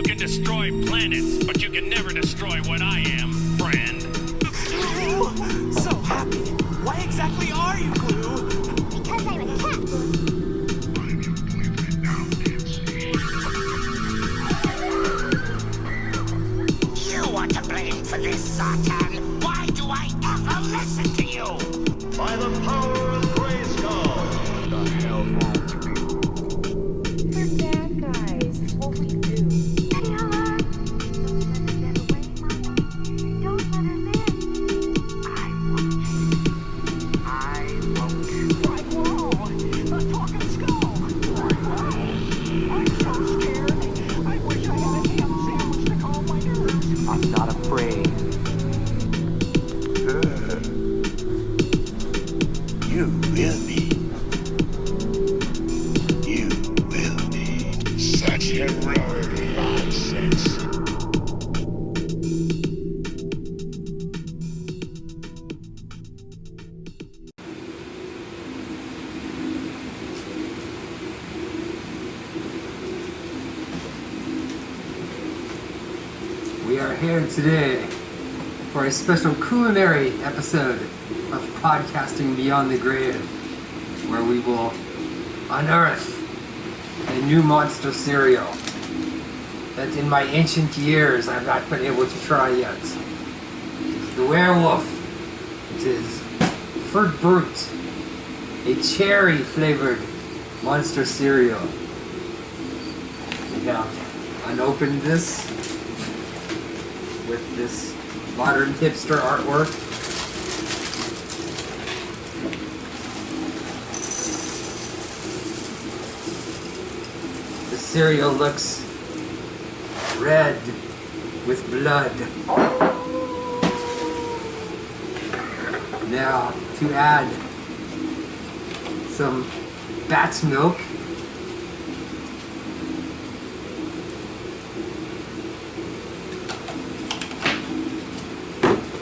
You can destroy planets, but you can never destroy what I am, friend. Glue! So happy. Why exactly are you, Glue? Because I'm a cat. You are to blame for this, Satan. Why do I ever listen to you? By the power of Grayskull. The hell wrong to me? We're bad guys. It's what we do. Taylor! Don't let her get away, Mommy. Don't let her live. I won't. Right, whoa! A talking skull! I'm so scared. I wish I had a ham sandwich to calm my nerves. I'm not afraid. You will be. You will be. Such heroic nonsense. We are here today for a special culinary episode of Podcasting Beyond the Grave, where we will unearth a new monster cereal that in my ancient years I've not been able to try yet. It's the werewolf. It is Fruit Brute, a cherry flavored monster cereal. We have unopened this with this modern hipster artwork. The cereal looks red with blood. Now, to add some bat's milk,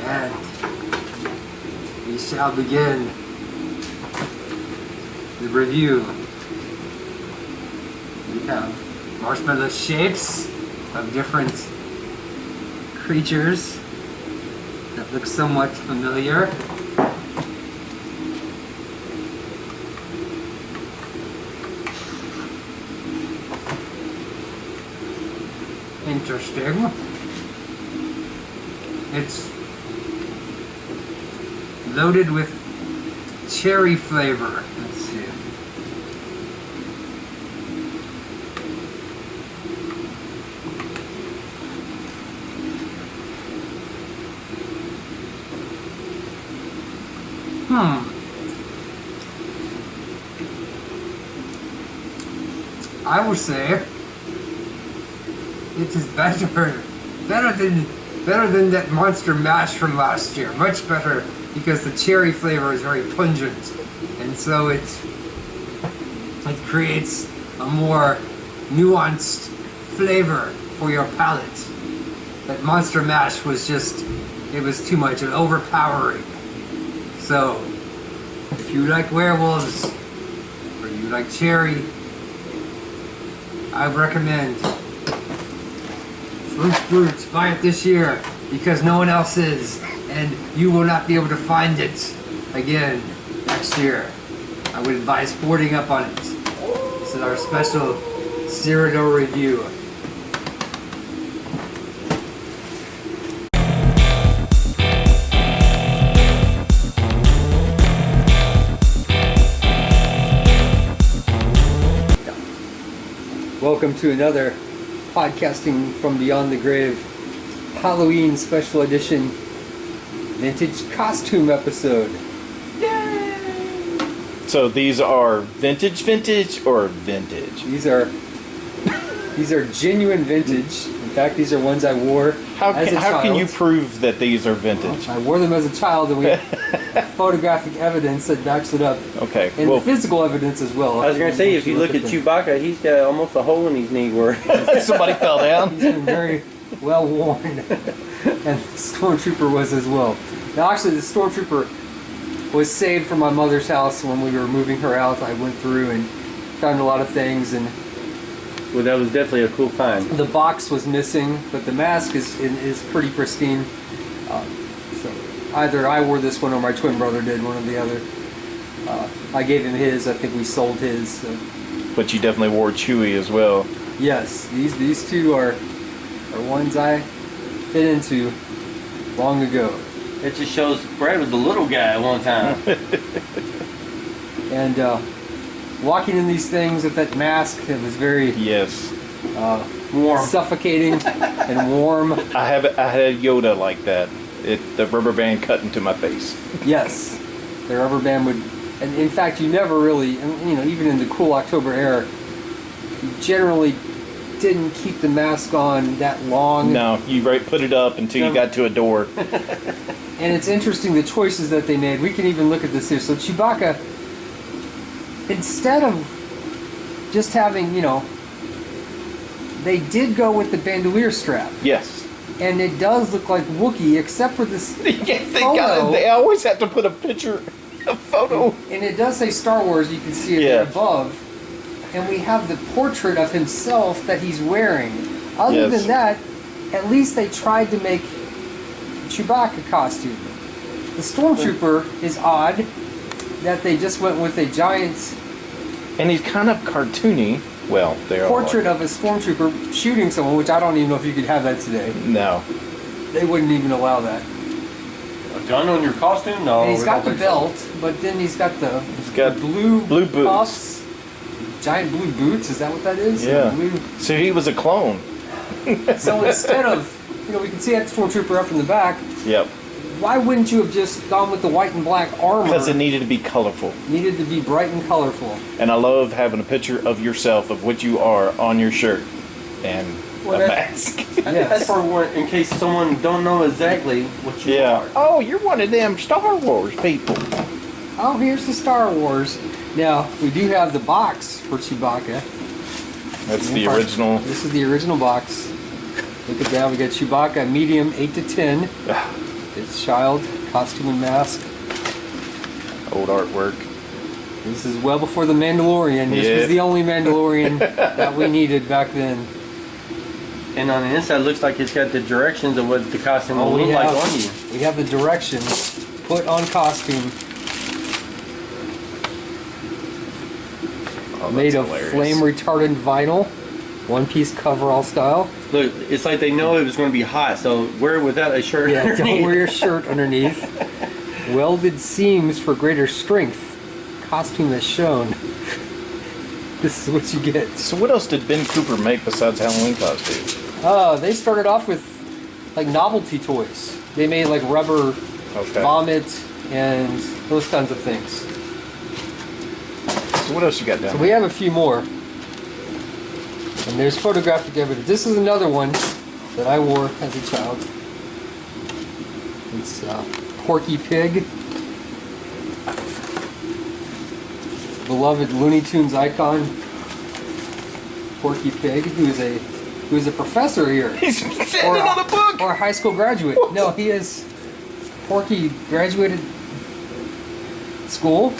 and we shall begin the review. We have marshmallow shapes of different creatures that look somewhat familiar. Interesting. It's loaded with cherry flavor. Let's see. I would say it is better than that Monster Mash from last year. Much better, because the cherry flavor is very pungent, and so it creates a more nuanced flavor for your palate. That Monster Mash was just, it was too much and overpowering. So, if you like werewolves, or you like cherry, I recommend Fruit Brute. Buy it this year, because no one else is, and you will not be able to find it again next year. I would advise boarding up on it. This is our special cereal review. Welcome to another Podcasting from Beyond the Grave Halloween special edition vintage costume episode. Yay! So these are vintage or vintage? These are genuine vintage. In fact, these are ones I wore as a child. How can you prove that these are vintage? I wore them as a child, and we have photographic evidence that backs it up. Okay. And physical evidence as well. I was going to say, if you look at Chewbacca, he's got almost a hole in his knee where somebody fell down. He's been very well worn, and the Stormtrooper was as well. Now, actually, the Stormtrooper was saved from my mother's house when we were moving her out. I went through and found a lot of things, and Well, that was definitely a cool find. The box was missing, but the mask is pretty pristine. So either I wore this one or my twin brother did, one or the other. I gave him his. I think we sold his. So. But you definitely wore Chewie as well. Yes, these two are ones I fit into long ago. It just shows Brad was a little guy at one time. And walking in these things with that mask, it was very Yes. Warm. suffocating and warm. I had a Yoda like that. The rubber band cut into my face. Yes, the rubber band would, and in fact, you never really, even in the cool October air, you generally didn't keep the mask on that long. No, you put it up until you got to a door. And it's interesting the choices that they made. We can even look at this here. So Chewbacca, instead of just having, they did go with the bandolier strap. Yes. And it does look like Wookiee, except for this photo. They always have to put a picture, a photo. And it does say Star Wars, you can see it there above. And we have the portrait of himself that he's wearing. Other than that, at least they tried to make Chewbacca costume. The Stormtrooper is odd that they just went with a giant And he's kind of cartoony. Well, they're portrait of a Stormtrooper shooting someone, which I don't even know if you could have that today. No. They wouldn't even allow that. A gun on your costume? No. And he's got the belt, but then he's got the blue boots. cuffs, giant blue boots. Is that what that is? Yeah. Blue. So he was a clone. So instead of, we can see that Stormtrooper up in the back. Yep. Why wouldn't you have just gone with the white and black armor? Because it needed to be colorful. Needed to be bright and colorful. And I love having a picture of yourself, of what you are, on your shirt. And a mask. That's for in case someone don't know exactly what you are. Oh, you're one of them Star Wars people. Oh, here's the Star Wars. Now, we do have the box for Chewbacca. That's the original. This is the original box. Look at that. We got Chewbacca medium 8 to 10. It's child, costume and mask. Old artwork. This is well before the Mandalorian. This was the only Mandalorian that we needed back then. And on the inside, it looks like it's got the directions of what the costume will look like on you. We have the directions. Put on costume. Made of flame retardant vinyl. One piece coverall style. Look, it's like they know it was going to be hot, so wear it without a shirt underneath. Don't wear your shirt underneath. Welded seams for greater strength. Costume as shown. This is what you get. So what else did Ben Cooper make besides Halloween costumes? They started off with like novelty toys. They made like rubber vomit and those kinds of things. So what else you got down So we have a few more. And there's photographic evidence. This is another one that I wore as a child. It's Porky Pig. Beloved Looney Tunes icon. Porky Pig, who is a professor here. He's sitting on a book! Or a high school graduate. No, he is. Porky graduated school.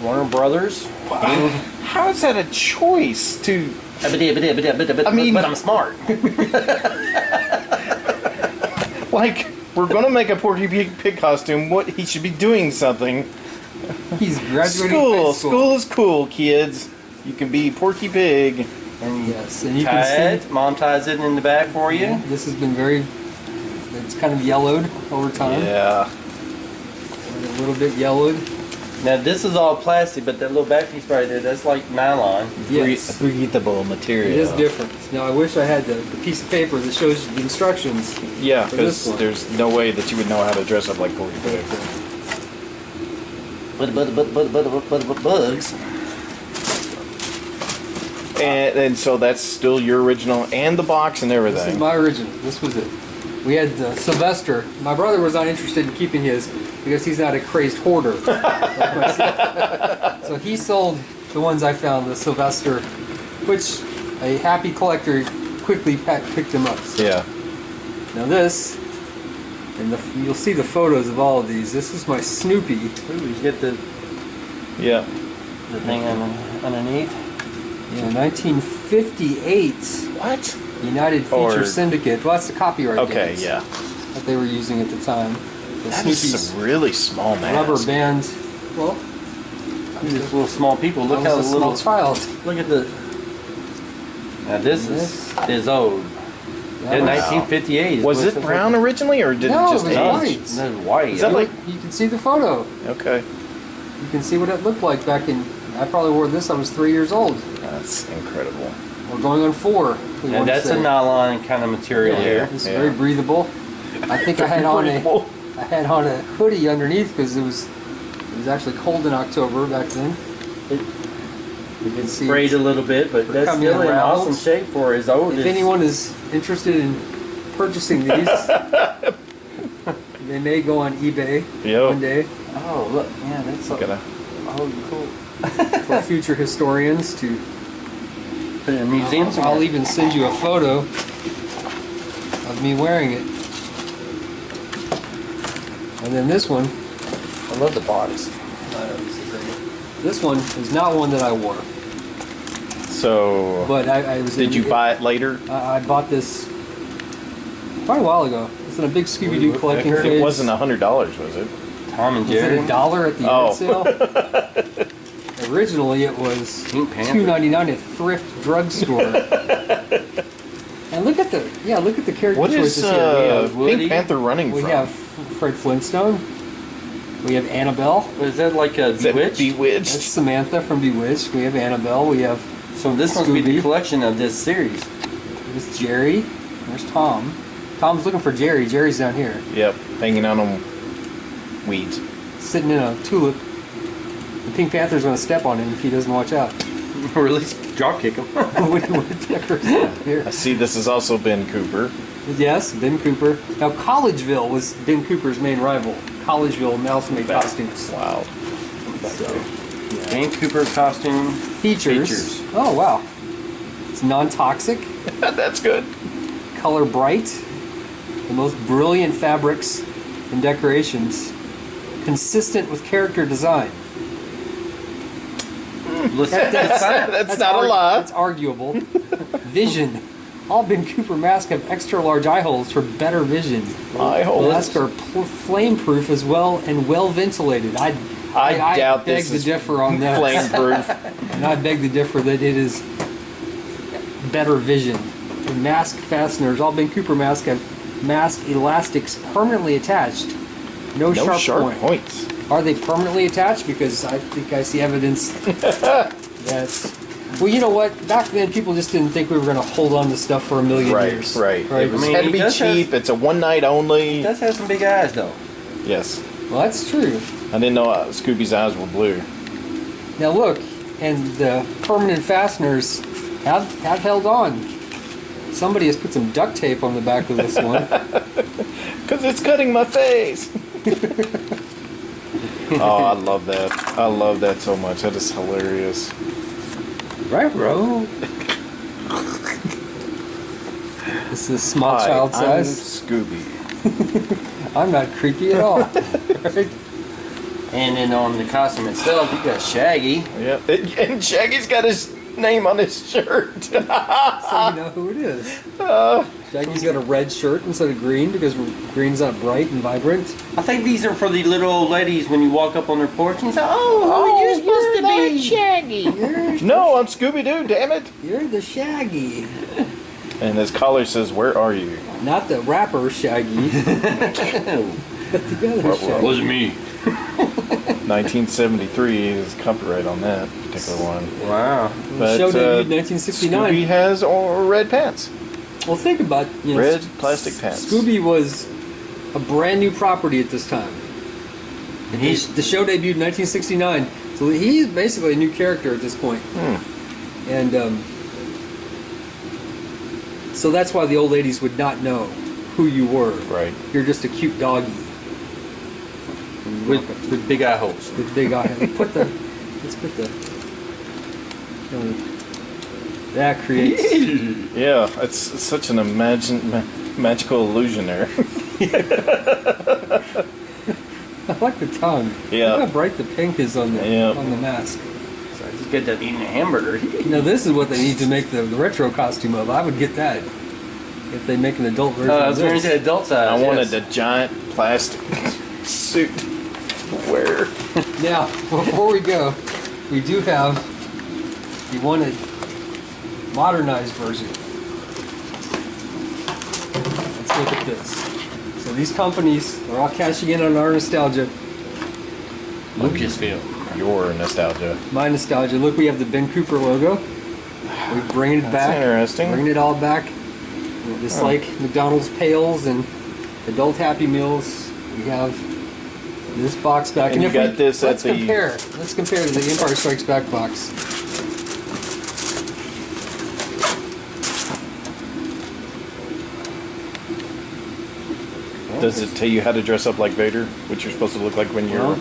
Warner Brothers. How is that a choice to... I mean, but I'm smart. Like, we're gonna make a Porky Pig costume. What he should be doing something. He's graduating high school. School is cool, kids. You can be Porky Pig. And yes, and you tie can it. see Mom ties it in the back for you. this has been it's kind of yellowed over time. Yeah. And a little bit yellowed. Now this is all plastic, but that little back piece right there, that's like nylon. Yes. Breathable material. It is different. Now I wish I had the piece of paper that shows the instructions. Yeah, for this because one. there's no way that you would know how to dress up like Porky Pig. Bugs. And so that's still your original, and the box and This everything. is my original. This was it. We had Sylvester. My brother was not interested in keeping his because he's not a crazed hoarder. Like myself. So he sold the ones I found, the Sylvester, which a happy collector quickly picked him up. So Yeah. now this, and you'll see the photos of all of these. This is my Snoopy. Ooh, you get the Yeah. thing underneath. Yeah, 1958. What? United Feature Or- Syndicate. Well, that's the copyright Okay, dates yeah. that they were using at the time. The That is Snoopy's some really small mask. rubber band. Well, These little small people. Look I how was a little. small child. Look at the. Now this is old. That In was- 1958. is Was what it brown originally, or did No, it just it was age? white. No, it's white. Is that like? You can see the photo. Okay, You can see what it looked like back in. I probably wore this. I was 3 years old. that's incredible. We're going on 4. we And want to that's say. a nylon kind of material here. It's Yeah. very breathable. I think I had on a hoodie underneath because it was actually cold in October back then. You can see. Frayed a little bit, but that's coming still in around. awesome shape for his old. If anyone is interested in purchasing these, they may go on eBay Yep. one day Oh look, yeah, that's so. Gotta. Oh, cool. for future historians to. Put it in a museum. I'll even send you a photo of me wearing it. And then this one, I love the bodies. this one is not one that I wore, So, but I was. did you buy it later? I bought this quite a while ago. It's in a big Scooby-Doo collecting It phase. It wasn't $100, was it? Tom and Was it Jerry. $1 at the Oh. yard sale? Originally, it was Pink Panther. $2.99 at thrift drugstore. And look at the character What choices is here. We have Woody. Pink Panther running We from? have Fred Flintstone. We have Annabelle. Is that like a Is that Bewitched? That's Bewitched? Samantha from Bewitched. We have Annabelle. We have So this must be the Scooby. collection of this series. there's Jerry. There's Tom. Tom's looking for Jerry. Jerry's down here, Yep, hanging out on weeds. sitting in a tulip. The Pink Panther's going to step on him if he doesn't watch out. Or at least drop kick him. Woodpecker's down here. I see this has also been Cooper. Yes, Ben Cooper. Now, Collegeville was Ben Cooper's main rival. Collegeville Mouse Made Costumes. Wow. Jane Cooper costume. Features. Oh, wow. It's non-toxic, That's good. color bright, the most brilliant fabrics and decorations, consistent with character design. That's not a lie. That's arguable. Vision. All Ben Cooper masks have extra large eye holes for better vision. Eye The holes. masks are flame proof as well and well ventilated. I doubt beg this to is differ on that. flame proof. And I beg to differ that it is better vision. The mask fasteners, all Ben Cooper masks have mask elastics permanently attached. No, No sharp point. points. Are they permanently attached? Because I think I see evidence that's. Well, you know what? Back then, people just didn't think we were going to hold on to stuff for a million Right, years. right. Right. It was, I mean, had to he be does have- cheap. It's a one night only. He does have some big eyes though. Yes. Well, that's true. I didn't know Scooby's eyes were blue. Now look, and the permanent fasteners have held on. Somebody has put some duct tape on the back of this one. Because it's cutting my face. Oh, I love that. I love that so much. That is hilarious. Right, bro. This is small Hi, child I'm size. Scooby. I'm not creepy at all. Right? And then on the costume itself, you got Shaggy. Yep. And Shaggy's got his name on his shirt. So you know who it is. Shaggy's got a red shirt instead of green because green's not bright and vibrant. I think these are for the little old ladies when you walk up on their porch and you say, "Oh, who are you supposed to be?" Shaggy. No, I'm Scooby-Doo, damn it. You're the Shaggy. And his collar says, where are you? Not the rapper Shaggy, but the other Shaggy. Wasn't me. 1973 is copyright on that particular one. Wow. But Show debuted 1969. Scooby has red pants. Well, think about Red plastic pants. Scooby was a brand new property at this time. And The show debuted in 1969, so he's basically a new character at this point. And so that's why the old ladies would not know who you were. Right. You're just a cute doggy with big eye holes. with big eyes. Let's put the. That creates. Yeah, it's such an magical illusion there. I like the tongue. Yeah. Look how bright the pink is on the Yeah. on the mask. Sorry, just get that eating a hamburger. Now this is what they need to make the retro costume of. I would get that if they make an adult version I of was going to this. say adult size. I wanted yes. a giant plastic suit to wear. Now, before we go, we do have the wanted modernized version. Let's look at this. So these companies are all cashing in on our nostalgia. Lucasfilm. Your nostalgia. My nostalgia. Look, we have the Ben Cooper logo. We're bringing it back. interesting. Bringing it all back. Just like McDonald's pails and adult Happy Meals, we have this box back. And you if got this at let's the- compare. Let's compare to the Empire Strikes Back box. Does it tell you how to dress up like Vader? What you're supposed to look like when you're Well,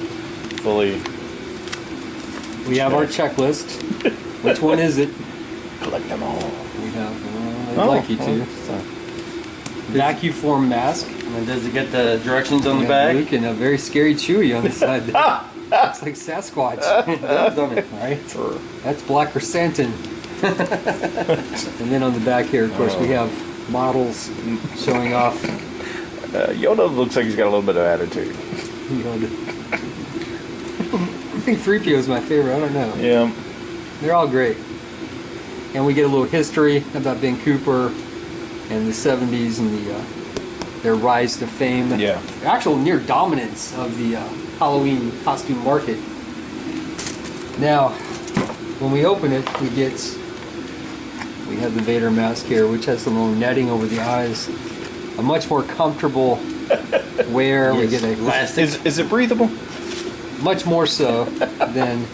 fully we have our checklist. Which one is it? collect them all? We have. I'd Oh, like you to. well, Vacuum form mask. And does it get the directions on the We have back? Luke and a very scary Chewie on the side. Looks like Sasquatch. It does, doesn't it? Right? That's Black Chrysanthemum. And then on the back here, of course, we have models showing off. Yoda looks like he's got a little bit of attitude. Yoda. I think 3PO is my favorite. I don't know. Yeah. They're all great. And we get a little history about Ben Cooper and the 70s and their rise to fame. Yeah. The actual near dominance of the Halloween costume market. Now, when we open it, we have the Vader mask here, which has some little netting over the eyes. A much more comfortable wear. We get a Is it breathable? much more so than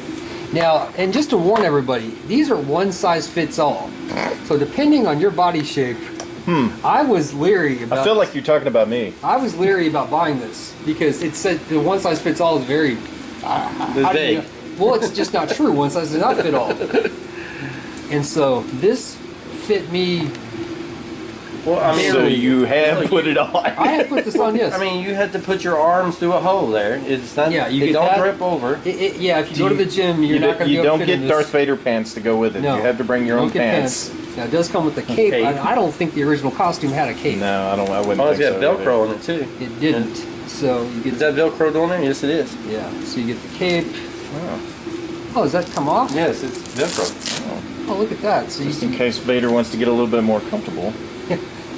now. And just to warn everybody, these are one size fits all. So depending on your body shape, I was leery about. I feel like you're talking about me. I was leery about buying this because it said the one size fits all is very how do you vague. know? Well, it's just not true. One size does not fit all. And so this fit me. Well, I mean, So you have Look, put it on. I had put this on. Yes. I mean, you had to put your arms through a hole there. It's not. Yeah, you they get don't that. drip over. Yeah, if you go to the gym, you're not going to You be able don't to fit in get this. Darth Vader pants to go with it. No, You have to bring your own don't get pants. Now it does come with a cape. Cape. I don't think the original costume had a cape. No, I wouldn't Oh, it's think got so. Velcro on it too. It didn't. So you get Is that Velcro on there? Yes, it is. yeah. So you get the cape. Oh, does that come off? Yes, it's Velcro. Oh, look at that. So Just in case Vader wants to get a little bit more comfortable.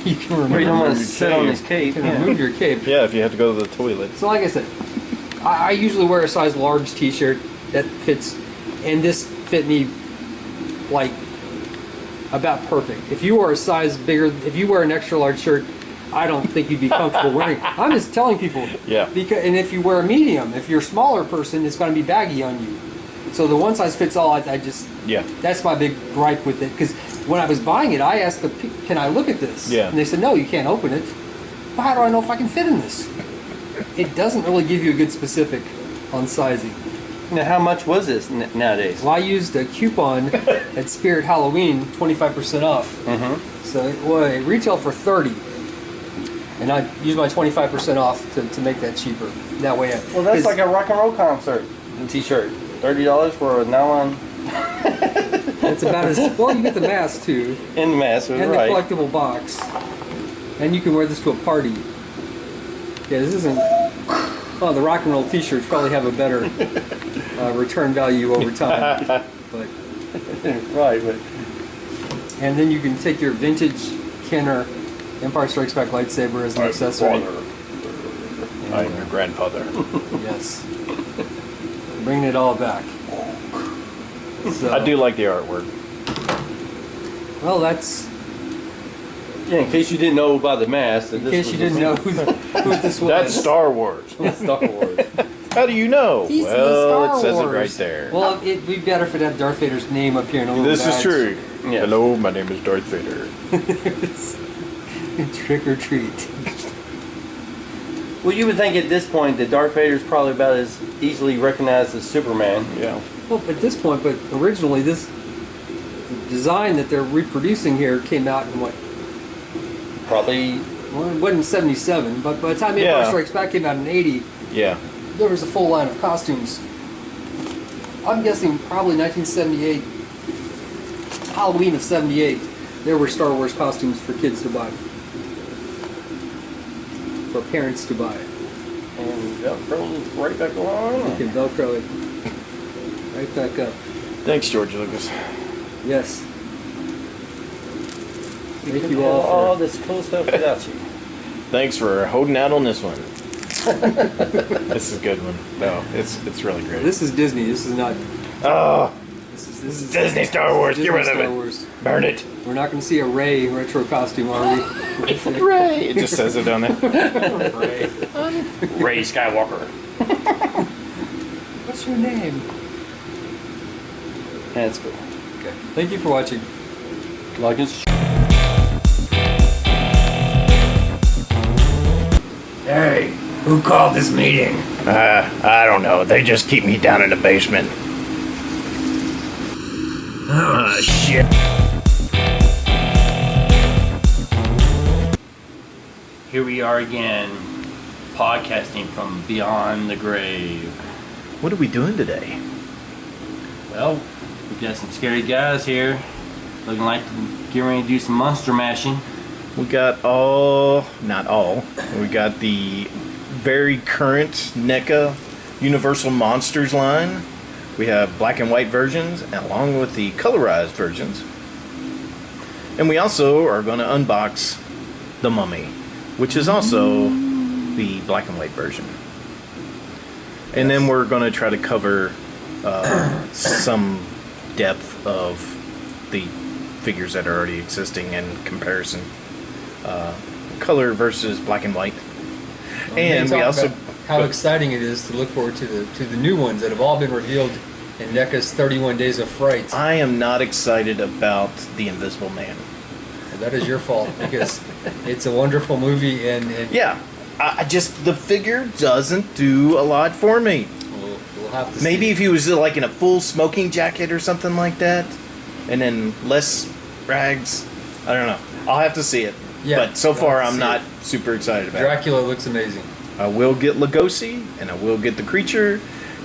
you can Or remove, you don't want to your sit on cape. his cape. you can remove your cape. Yeah, if you have to go to the toilet. So like I said, I usually wear a size large T-shirt that fits, and this fit me like about perfect. If you were a size bigger, if you wear an extra large shirt, I don't think you'd be comfortable wearing it. I'm just telling people. Yeah. Because, and if you wear a medium, if you're a smaller person, it's going to be baggy on you. So the one size fits all, I just, Yeah. that's my big gripe with it. Because when I was buying it, I asked can I look at this? Yeah. And they said, no, you can't open it. Well, how do I know if I can fit in this? It doesn't really give you a good specific on sizing. Now, how much was this nowadays? Well, I used a coupon at Spirit Halloween, 25% off. Mm-hmm. So it retailed for $30. And I used my 25% off to make that cheaper. That way, Well, that's like a rock and roll concert T-shirt. $30 for a nylon it's about as well. You get the mask too, in the mask, and right? the collectible box, and you can wear this to a party. Yeah, this isn't. Oh, the rock and roll T-shirts probably have a better return value over time, but Right, but and then you can take your vintage Kenner Empire Strikes Back lightsaber as an accessory. I am your grandfather. Yes. Bringing it all back. So, I do like the artwork. Well, that's yeah, in case you didn't know about the mask. in case you didn't know who this was. That's Star Wars. Star Wars. How do you know? He's the Well, Star it says Wars. it right there. Well, it'd be better if it had Darth Vader's name up here in a little This is badge. true. Yeah. Hello, my name is Darth Vader. Trick or treat. Well, you would think at this point that Darth Vader is probably about as easily recognized as Superman. Yeah. Well, at this point, but originally this design that they're reproducing here came out in what? Probably. Well, it wasn't 77, but by the time Empire Yeah. Strikes Back came out in 80, Yeah. there was a full line of costumes. I'm guessing probably 1978, Halloween of 78, there were Star Wars costumes for kids to buy. For parents to buy. And Velcro is right back on. You can Velcro it right back up. Thanks, George Lucas. Yes. We Thank can you do all all for... this cool stuff without you. Thanks for holding out on this one. This is a good one. No, it's really great. This is Disney. This is not... Oh, This is Disney Star Wars. Disney Get rid of Star it. Wars. Burn it. We're not going to see a Rey retro costume, are we? Ray. It just says it on there. Rey. Ray Skywalker. What's your name? That's cool. Okay. Thank you for watching. Like us. Hey, who called this meeting? I don't know. They just keep me down in the basement. Oh, shit. Here we are again, podcasting from beyond the grave. What are we doing today? Well, we got some scary guys here, looking like getting ready to do some monster mashing. We got not all. We got the very current NECA Universal Monsters line. We have black and white versions, along with the colorized versions. And we also are going to unbox The Mummy, which is also the black and white version. And then we're going to try to cover some depth of the figures that are already existing in comparison. Color versus black and white. And we also... How exciting it is to look forward to the new ones that have all been revealed in NECA's 31 Days of Fright. I am not excited about The Invisible Man. Well, that is your fault, because it's a wonderful movie, and Yeah, I just, the figure doesn't do a lot for me. we'll have to Maybe see. if he was like in a full smoking jacket or something like that, and then less rags. I don't know. I'll have to see it. Yeah, but so I'll far, have to I'm see not it. super excited about Dracula looks amazing. it. I will get Lugosi, and I will get the creature,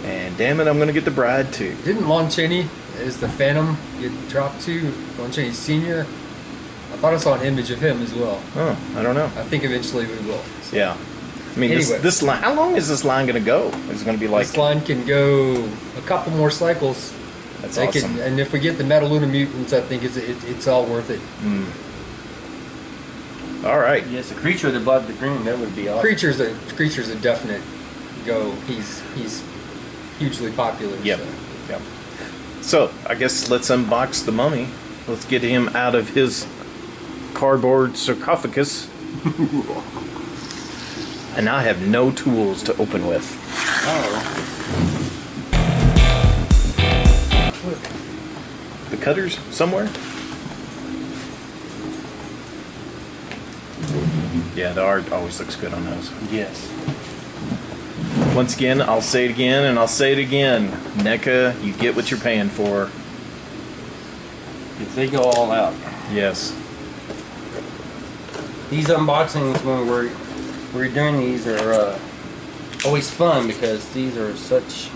and damn it, I'm going to get the bride too. Didn't Lon Chaney, as the Phantom, get dropped to Lon Chaney Sr.? I thought I saw an image of him as well. Oh, I don't know. I think eventually we will. So Yeah. I mean, Anyway. this line, how long is this line going to go? Is it going to be like... This line can go a couple more cycles. That's They awesome. and if we get the Metaluna mutants, I think it's all worth it. All right. Yes, a creature of the blood of the green, that would be awesome. Creature's a definite go. He's hugely popular. Yep. So. Yep. So, I guess let's unbox the mummy. Let's get him out of his cardboard sarcophagus. And I have no tools to open with. Oh, The cutter's somewhere? Yeah, the art always looks good on those. yes. Once again, I'll say it again and I'll say it again. NECA, you get what you're paying for. If they go all out. Yes. These unboxings when we're doing these are always fun because these are such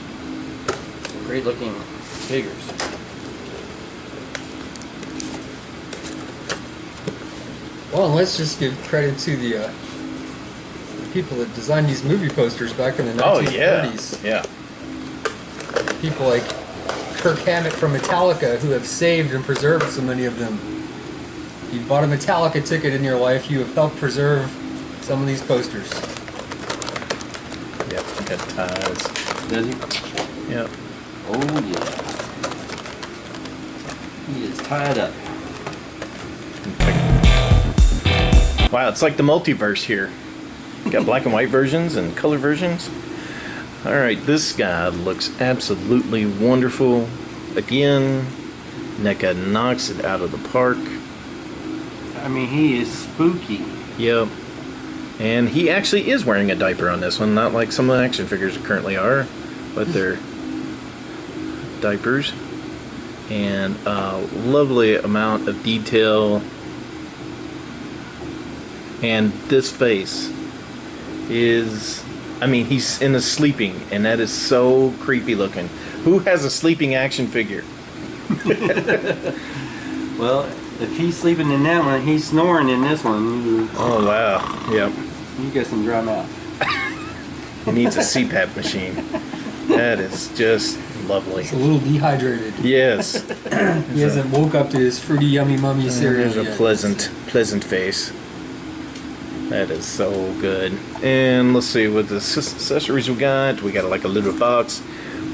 great looking figures. Well, and let's just give credit to the people that designed these movie posters back in the 1930s. Oh, yeah. People like Kirk Hammett from Metallica, who have saved and preserved so many of them. If you bought a Metallica ticket in your life, you have helped preserve some of these posters. Yep, got ties. Does he? Yep. Oh yeah. He is tied up. Wow, it's like the multiverse here. You got black and white versions and color versions. Alright, this guy looks absolutely wonderful. Again, NECA knocks it out of the park. I mean, he is spooky. Yep. And he actually is wearing a diaper on this one, not like some of the action figures currently are, but they're diapers. And a lovely amount of detail. And this face is I mean, he's in a sleeping, and that is so creepy looking. Who has a sleeping action figure? Well, if he's sleeping in that one, he's snoring in this one. Oh wow! Yep. You get some dry mouth. He needs a CPAP machine. That is just lovely. He's a little dehydrated. Yes. He hasn't woke up to his fruity yummy mummy cereal There's a yet. pleasant face. That is so good. And let's see what the accessories we got. We got like a little box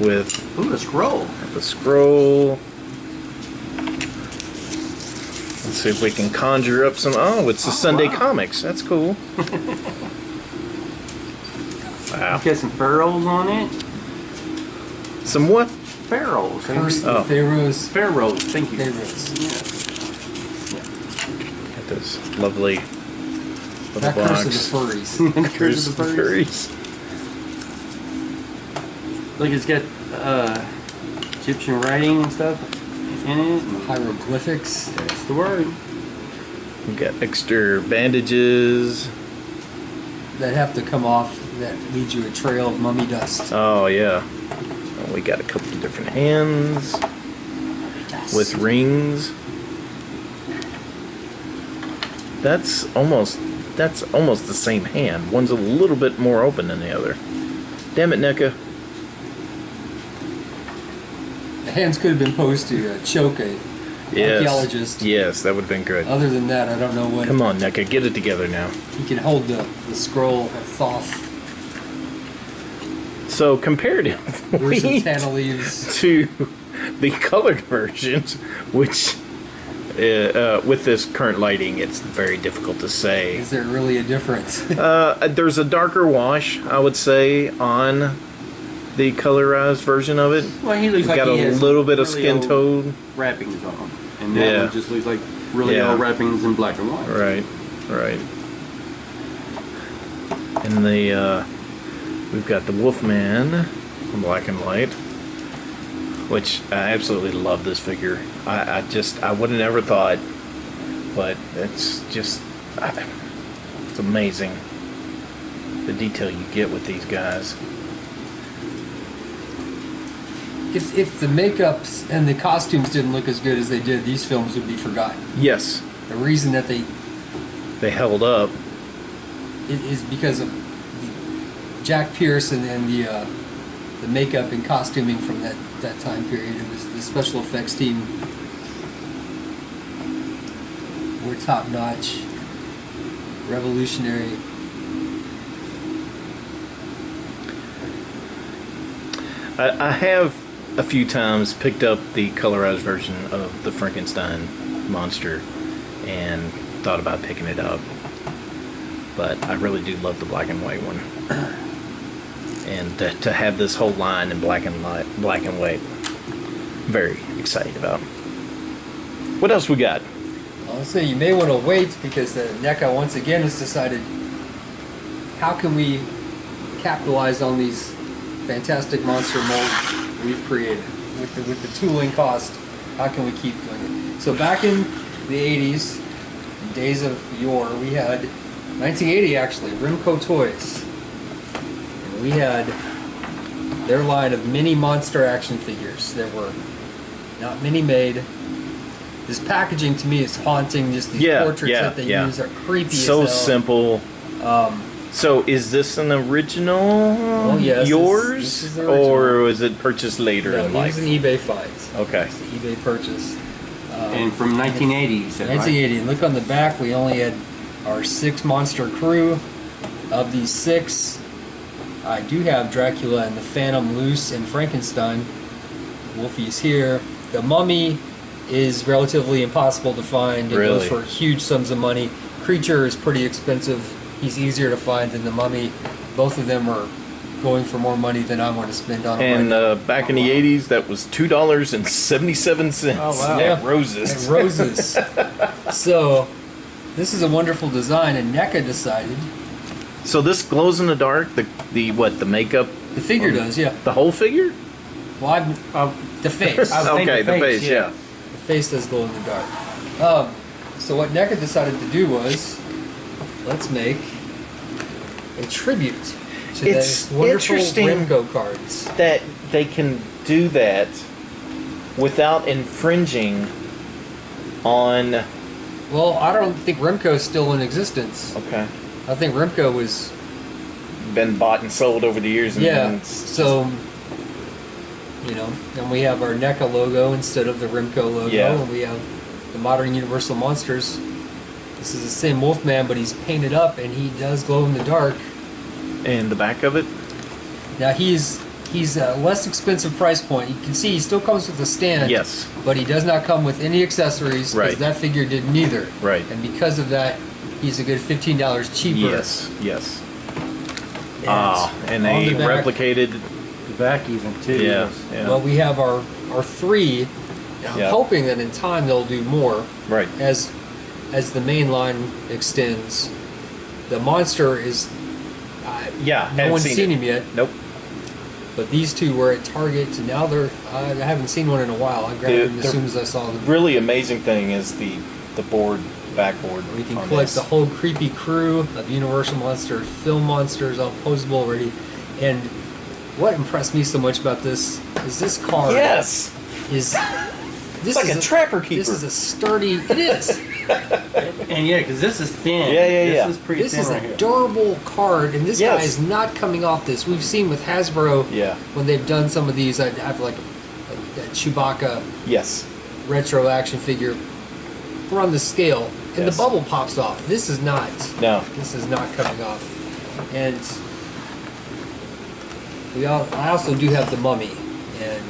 with Ooh, a scroll. the scroll. Let's see if we can conjure up some. Oh, it's the Sunday wow. Comics. That's cool. Wow. Got some pharaohs on it. Some what? Pharaohs. Curse Oh. the Pharaohs. Pharaohs. Thank you. Pharaohs. Yeah. Got this lovely little Not Curse of box. the Furries. Curse of the furries. Look, it's got Egyptian writing and stuff in it. Hieroglyphics. That's the word. We got extra bandages. That have to come off that leads you a trail of mummy dust. Oh yeah. And we got a couple of different hands with rings. That's almost the same hand. One's a little bit more open than the other. Damn it, NECA. The hands could have been posed to choke a Yes. archaeologist. Yes, that would have been good. Other than that, I don't know what. Come on, NECA, get it together now. He can hold the scroll of Thoth. So Where's the comparatively Tana leaves? to the colored versions, which with this current lighting, it's very difficult to say. Is there really a difference? There's a darker wash, I would say, on the colorized version of it. Well, he looks It's like got he a has little bit of really skin old tone. wrappings on him, and that Yeah. one just looks like really Yeah. old wrappings in black and white. Right, right. And we've got the Wolfman in black and white, which I absolutely love this figure. I would have never thought, but it's just, it's amazing the detail you get with these guys. If the makeups and the costumes didn't look as good as they did, these films would be forgotten. Yes, The reason that they they held up. it is because of Jack Pierce and the makeup and costuming from that time period. It was the special effects team were top notch, revolutionary. I have a few times picked up the colorized version of the Frankenstein monster and thought about picking it up, but I really do love the black and white one, and to have this whole line in black and white, very excited about. What else we got? I'll say you may want to wait because the NECA once again has decided how can we capitalize on these fantastic monster molds we've created with the tooling cost. How can we keep doing it? So back in the 80s, days of yore, we had 1980 actually, Rimco Toys. And we had their line of mini monster action figures. There were not many made. This packaging to me is haunting. Just these portraits that they use are creepy So as hell. simple. So is this an original yes, yours, this is the original. or was it purchased later No, in it life? was an eBay find. Okay. It's an eBay purchase. And from 1980, you said, right? 1980. And look on the back, we only had our 6 monster crew. Of these 6, I do have Dracula and the Phantom loose and Frankenstein. Wolfie's here. The Mummy is relatively impossible to find. It Really? goes for huge sums of money. Creature is pretty expensive. He's easier to find than the Mummy. Both of them are going for more money than I want to spend on them. And back in the 80s, that was $2.77. Oh, wow. At Yeah. Roses. And roses. So, this is a wonderful design, and NECA decided. So this glows in the dark. The makeup. The figure does, yeah. The whole figure? Well, the face. Okay, the face. Yeah. The face does glow in the dark. So what NECA decided to do was, let's make a tribute to It's the wonderful interesting. Remco cards. That they can do that without infringing on. Well, I don't think Remco's still in existence. Okay. I think Remco was Been bought and sold over the years. And yeah. it's So and we have our NECA logo instead of the Remco logo, Yeah. and we have the modern Universal Monsters. This is the same Wolfman, but he's painted up and he does glow in the dark. and the back of it. Now he's a less expensive price point. You can see he still comes with a stand. Yes. But he does not come with any accessories because Right. that figure didn't either. Right. And because of that, he's a good $15 cheaper. Yes. Yes. And And on they the back- replicated. The back even too. Yeah. Yeah. Well, we have our three. And I'm Yeah. hoping that in time they'll do more Right. as the main line extends. The monster is. Yeah. No hadn't one's seen it. him yet. Nope. But these two were at Target, and now they're. I haven't seen one in a while. I grabbed them as soon as I saw them. Really amazing thing is the board backboard. We can on collect this. the whole creepy crew of Universal Monster film monsters, all posable already. And what impressed me so much about this is this card Yes. is. This It's like is a trapper keeper. This is a sturdy. It is. And yeah, because this is thin. Yeah, yeah, yeah. This is pretty This thin is right a here. durable card, and this Yes. guy is not coming off this. We've seen with Hasbro Yeah. when they've done some of these. I have like a Chewbacca Yes. retro action figure. We're on the scale, and Yes. the bubble pops off. This is not. No. This is not coming off. And I also do have the Mummy, and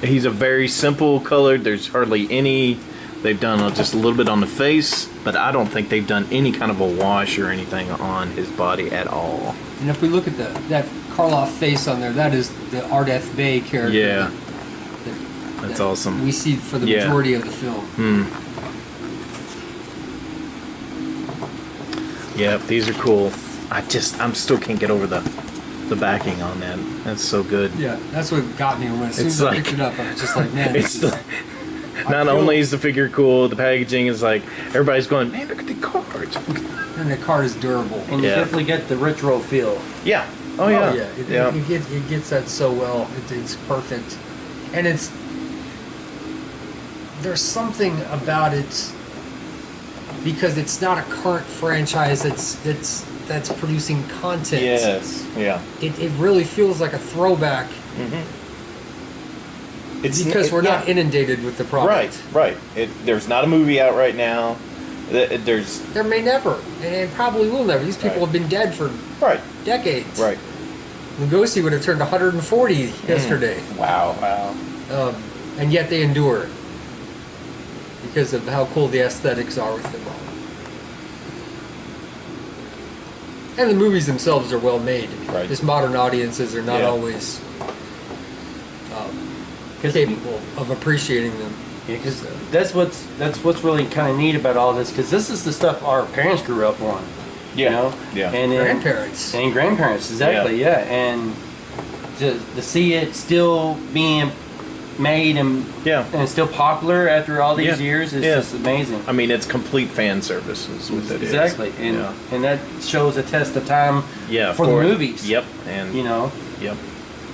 He's a very simple colored. There's hardly any. They've done just a little bit on the face, but I don't think they've done any kind of a wash or anything on his body at all. if we look at that Karloff face on there, that is the Ardeth Bay character. Yeah. that- That's that awesome. We see for the Yeah. majority of the film. Yeah, these are cool. I'm still can't get over the backing on that. That's so good. Yeah, that's what got me when as soon It's as I like- picked it up, I was just like, man, It's this is, not feel- only is the figure cool, the packaging is like everybody's going, man, look at the cards. and the card is durable. And you Yeah. definitely get the retro feel. Yeah. Oh yeah. Oh, yeah. It gets that so well. It's perfect, and there's something about it because it's not a current franchise that's producing content. Yes. Yeah. It really feels like a throwback It's because we're not yeah. inundated with the product. Right. There's not a movie out right now. There's There may never, and probably will never. These people Right. have been dead for right. decades. Right. Lugosi would have turned 140 yesterday. Wow. And yet they endure because of how cool the aesthetics are with them all. And the movies themselves are well made. Right. Just modern audiences are not Yeah. always capable of appreciating them. Yeah, because that's what's really kind of neat about all this. Because this is the stuff our parents grew up on. Yeah. You know? Yeah. And then, Grandparents. And grandparents, exactly. Yeah. And to see it still being made and still popular after all these years is just amazing. I mean, it's complete fan service is what that is. Exactly, and Yeah. and that shows a test of time. Yeah, for the movies. Yep. And You know. Yep.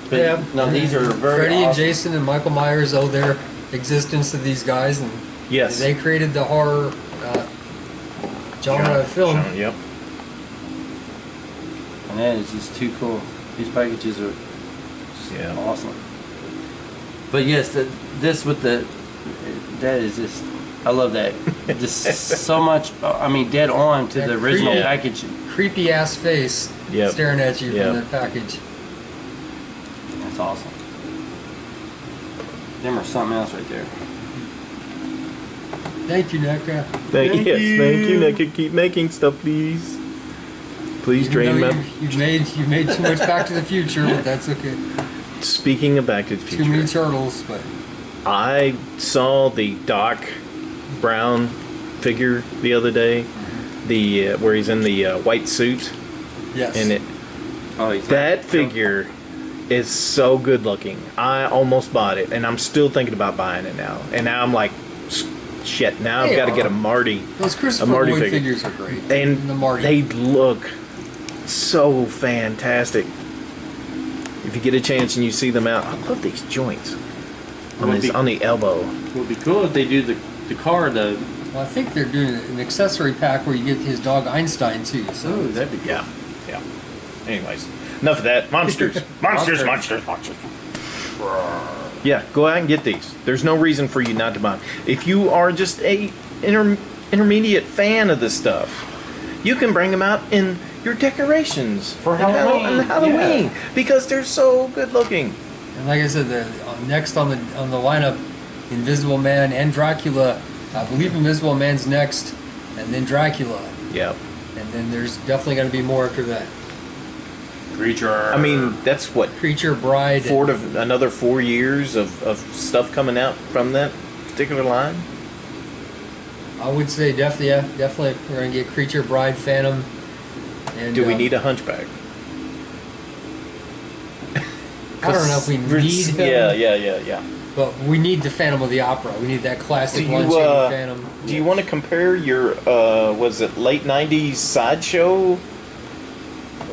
But, Yeah. No, these are very Freddy and awesome. Jason and Michael Myers owe their existence to these guys, and Yes. they created the horror genre of film. Yep. And that is just too cool. These packages are Yeah. awesome. But yes, this with that is just, I love that. Just so much, I mean, dead on to That the original creepy- package. Creepy ass face Yep. staring at you Yep. from that package. That's awesome. Them are something else right there. Thank you, NECA. Thank you. Thank you, Nick. Keep making stuff, please. Please Even drain though them. you've made too much Back to the Future, but that's okay. Speaking of Back to the Too many Future, turtles, but I saw the Doc Brown figure the other day, the where he's in the white suit, yes. and that figure is so good looking. I almost bought it, and I'm still thinking about buying it now. And now I'm like, shit. Now I've They got to are. get a Marty. Those a Christopher Marty Lloyd figure. figures are great. And the Marty. they look so fantastic. If you get a chance and you see them out, I love these joints on the elbow. It would be cool if they do the car though. Well, I think they're doing an accessory pack where you get his dog Einstein too. So Oh, that'd be good. Yeah. Anyways, enough of that. Monsters. Monsters. Yeah, go out and get these. There's no reason for you not to buy them. If you are just a intermediate fan of this stuff, you can bring them out in your decorations for Halloween because they're so good looking. and like I said, next on the lineup, Invisible Man and Dracula. I believe Invisible Man's next, and then Dracula, Yep. and then there's definitely going to be more after that. Creature. I mean, that's what Creature, Bride. another 4 years of stuff coming out from that particular line. I would say definitely we're going to get Creature, Bride, Phantom. And Do we need a hunchback? I don't know if we need him. Yeah. But we need the Phantom of the Opera. We need that classic Do Lon you, Chaney Phantom. Do you want to compare your was it late '90s Sideshow?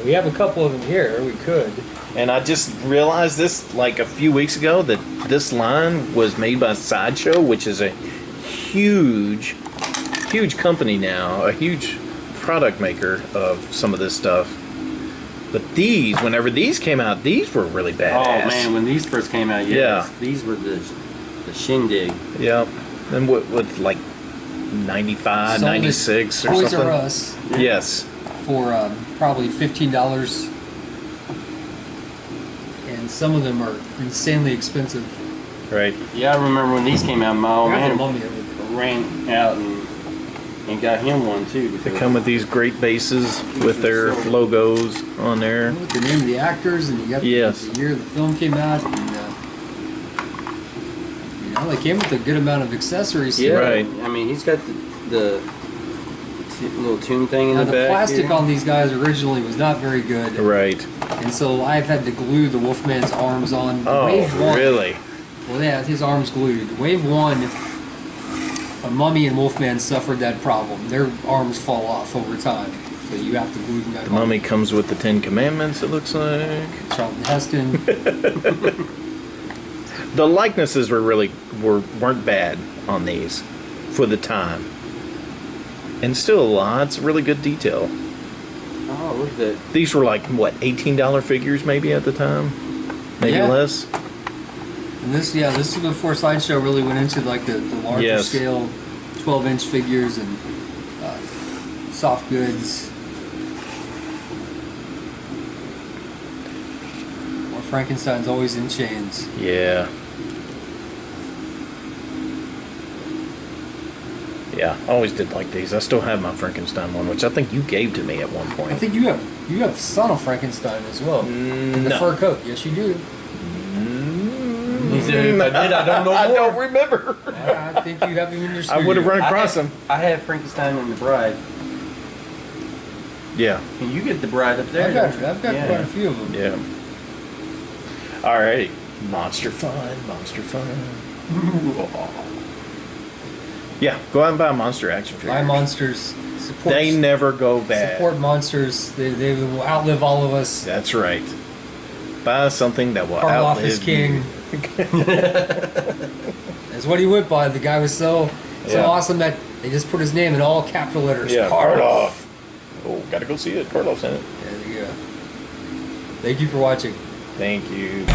We have a couple of them here. We could. And I just realized this like a few weeks ago that this line was made by Sideshow, which is a huge company now, a huge product maker of some of this stuff. But these, whenever these came out, these were really badass. Oh man, when these first came out, yes, Yeah. these were the shindig. Yep. And with like 95, Sold 96 at or Toys something. R Us Yes. for probably $15, and some of them are insanely expensive. Right. Yeah, I remember when these came out. My old I have a man mummy of it. ran out and got him one too. They Because come with these great bases with their logos on there. With the name of the actors, and you got Yes. the year the film came out, and they came with a good amount of accessories. yeah, too. Right. I mean, he's got the little tune thing in Now, the the back. plastic here. on these guys originally was not very good, Right. and so I've had to glue the Wolfman's arms on. Oh, Wave 1, really? Well, yeah, his arms glued. Wave 1, a Mummy and Wolfman suffered that problem. Their arms fall off over time, so you have to glue them back The on. mummy comes with the 10 Commandments, it looks like. Charlton Heston. The likenesses weren't bad on these for the time. And still lots of really good detail. Oh, look at that. These were like, what, $18 figures maybe at the time? Maybe Yeah. less? And this is before Sideshow really went into like the larger Yes. scale 12-inch figures and soft goods. Or Frankenstein's always in chains. Yeah. Yeah, I always did like these. I still have my Frankenstein one, which I think you gave to me at one point. I think you have Son of Frankenstein as well. In the no. fur coat. Yes, you do. He said, if I did, I don't know more. I don't remember. I think you have him in your I studio. would have run across him. I have Frankenstein and the Bride. Yeah, Can you get the Bride up there? I've got quite a few of them. yeah. Alrighty. Monster fun. Yeah, go out and buy a monster action figure. Buy monsters. Support, They never go bad. support monsters. They will outlive all of us. That's right. Buy something that will Karloff outlive is king. you. That's what he went by. The guy was so Yeah. awesome that they just put his name in all capital letters. Yeah, Karloff. Karloff. Oh, gotta go see it. Karloff's in it. There you go. Thank you for watching. Thank you.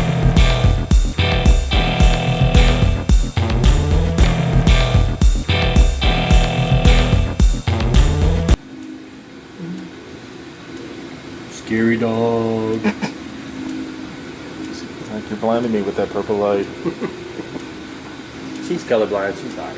Scary dog. Like you're blinding me with that purple light. She's colorblind. She's not.